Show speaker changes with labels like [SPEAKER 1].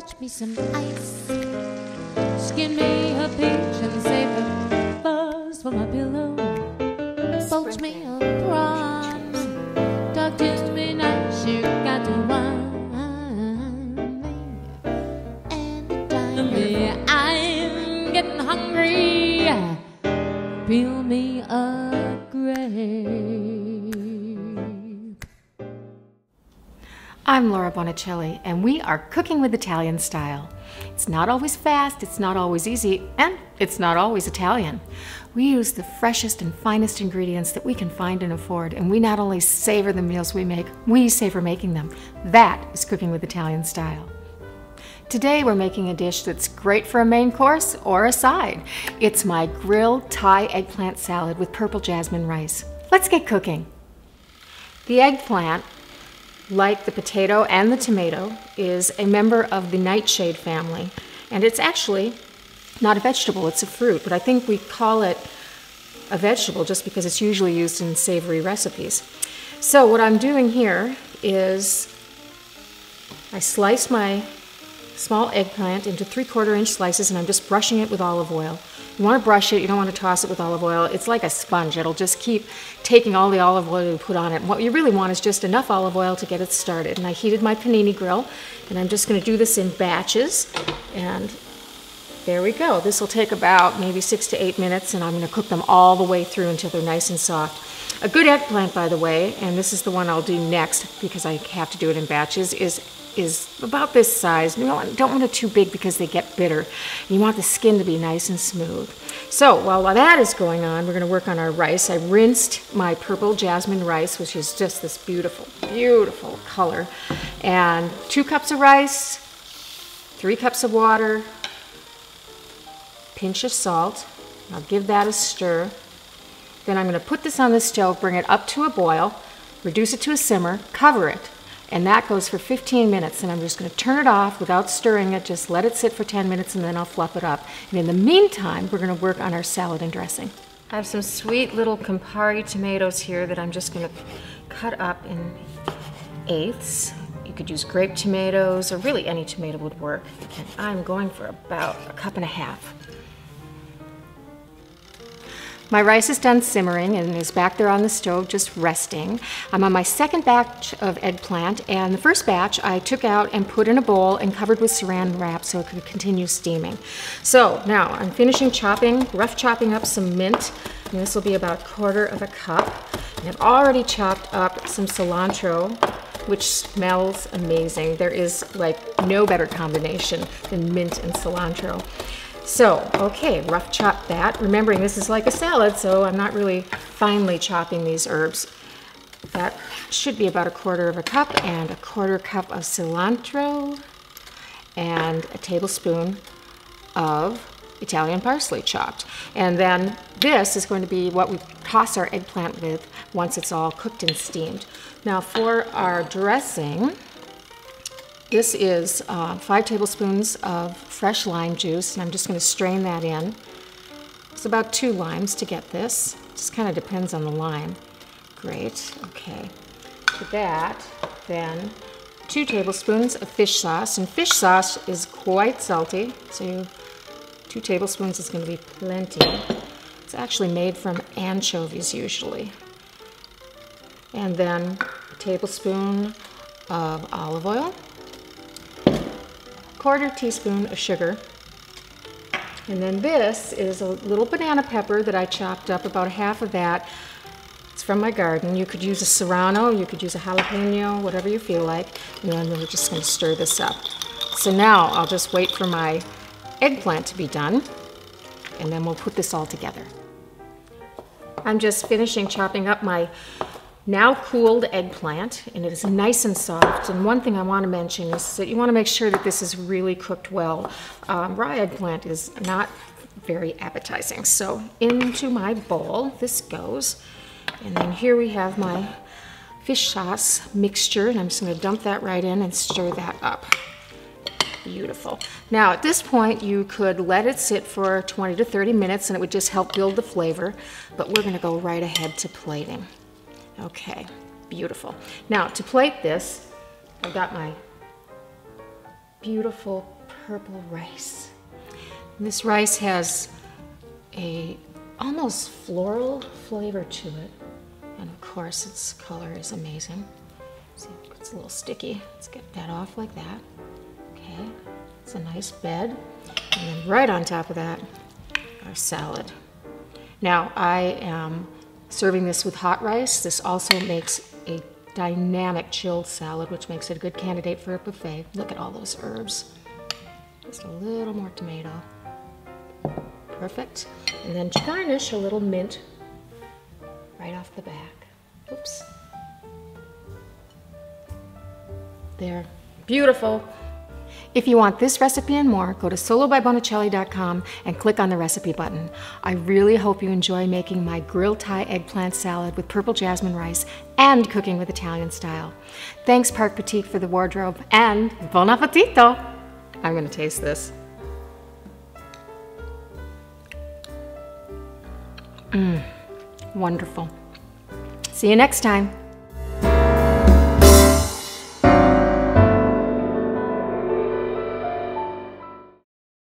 [SPEAKER 1] fetch me some ice. Skin me a peach and save the fuzz for my pillow. Poach me a prawn, talk to me nice, you got to wine me. Anytime I'm getting hungry, peel me a grape.
[SPEAKER 2] I'm Laura Bonicelli, and we are cooking with Italian style. It's not always fast, it's not always easy, and it's not always Italian. We use the freshest and finest ingredients that we can find and afford, and we not only savor the meals we make, we savor making them. That is cooking with Italian style. Today we're making a dish that's great for a main course or a side. It's my grilled Thai eggplant salad with purple jasmine rice. Let's get cooking. The eggplant, like the potato and the tomato, is a member of the nightshade family, and it's actually not a vegetable, it's a fruit, but I think we call it a vegetable just because it's usually used in savory recipes. So what I'm doing here is I sliced my small eggplant into 3/4-inch slices, and I'm just brushing it with olive oil. You want to brush it, you don't want to toss it with olive oil. It's like a sponge. It'll just keep taking all the olive oil you put on it. And what you really want is just enough olive oil to get it started. And I heated my panini grill, and I'm just going to do this in batches. And there we go. This will take about maybe 6 to 8 minutes, and I'm going to cook them all the way through until they're nice and soft. A good eggplant, by the way, and this is the one I'll do next because I have to do it in batches, is about this size. You don't want it too big because they get bitter. You want the skin to be nice and smooth. So while that is going on, we're going to work on our rice. I rinsed my purple jasmine rice, which is just this beautiful, beautiful color. And 2 cups of rice, 3 cups of water, pinch of salt. I'll give that a stir. Then I'm going to put this on the stove, bring it up to a boil, reduce it to a simmer, cover it. And that goes for 15 minutes, and I'm just going to turn it off without stirring it, just let it sit for 10 minutes, and then I'll fluff it up. And in the meantime, we're going to work on our salad and dressing. I have some sweet little Campari tomatoes here that I'm just going to cut up in eighths. You could use grape tomatoes, or really any tomato would work. And I'm going for about 1.5 cups. My rice is done simmering and is back there on the stove just resting. I'm on my second batch of eggplant, and the first batch I took out and put in a bowl and covered with saran wrap so it could continue steaming. So now I'm finishing rough chopping up some mint, and this will be about 1/4 cup. And I've already chopped up some cilantro, which smells amazing. There is like no better combination than mint and cilantro. So, okay, rough chop that. Remembering this is like a salad, so I'm not really finely chopping these herbs. That should be about 1/4 cup, and 1/4 cup of cilantro, and a tablespoon of Italian parsley chopped. And then this is going to be what we toss our eggplant with once it's all cooked and steamed. Now for our dressing, this is 5 tablespoons of fresh lime juice, and I'm just going to strain that in. It's about 2 limes to get this. Just kind of depends on the lime. Great, okay. For that, then 2 tablespoons of fish sauce, and fish sauce is quite salty, so 2 tablespoons is going to be plenty. It's actually made from anchovies usually. And then a tablespoon of olive oil, 1/4 teaspoon of sugar, and then this is a little banana pepper that I chopped up, about 1/2 of that. It's from my garden. You could use a serrano, you could use a jalapeno, whatever you feel like, and then we're just going to stir this up. So now I'll just wait for my eggplant to be done, and then we'll put this all together. I'm just finishing chopping up my now cooled eggplant, and it is nice and soft. And one thing I want to mention is that you want to make sure that this is really cooked well. Raw eggplant is not very appetizing. So into my bowl this goes, and then here we have my fish sauce mixture, and I'm just going to dump that right in and stir that up. Beautiful. Now at this point you could let it sit for 20 to 30 minutes and it would just help build the flavor, but we're going to go right ahead to plating. Okay, beautiful. Now to plate this, I've got my beautiful purple rice. And this rice has a almost floral flavor to it. And of course, its color is amazing. See, it's a little sticky. Let's get that off like that. Okay, it's a nice bed. And then right on top of that, our salad. Now, I am serving this with hot rice. This also makes a dynamic chilled salad, which makes it a good candidate for a buffet. Look at all those herbs. Just a little more tomato. Perfect. And then to garnish, a little mint right off the back. Oops. There. Beautiful. If you want this recipe and more, go to solobybonicelli.com and click on the recipe button. I really hope you enjoy making my grilled Thai eggplant salad with purple jasmine rice and cooking with Italian style. Thanks, Park Boutique, for the wardrobe, and buon appetito! I'm going to taste this. Wonderful. See you next time.